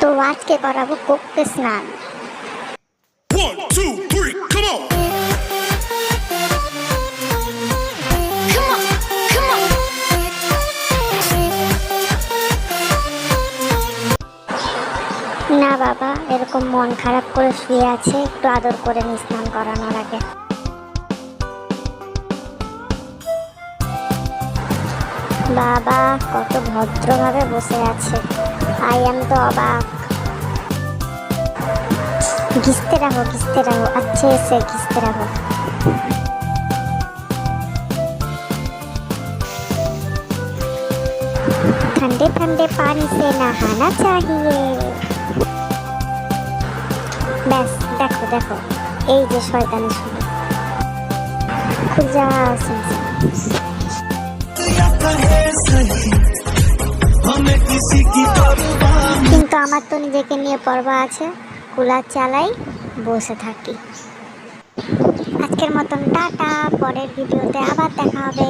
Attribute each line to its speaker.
Speaker 1: তো আজকে করাবো কোকতে স্নান।
Speaker 2: 1, 2, 3, come on!
Speaker 1: না বাবা, এরকম মন খারাপ করে শুয়ে আছে, একটু আদর করে নি স্নান করানোর আগে। বাবা কত ভদ্রভাবে বসে আছে, আই এম তো অবাক। घिसते रहो अच्छे से घिसते रहो। ठंडे ठंडे पानी से नहाना चाहिए। ব্যাস দেখো দেখো, এই যে শয়তানি শুরু। খুঁজা কিন্তু আমার তো নিজেকে নিয়ে পরোয়া আছে, কুলার চালাই, বসে থাকি। আজকের মতন টাটা, পরের ভিডিওতে আবার দেখা হবে।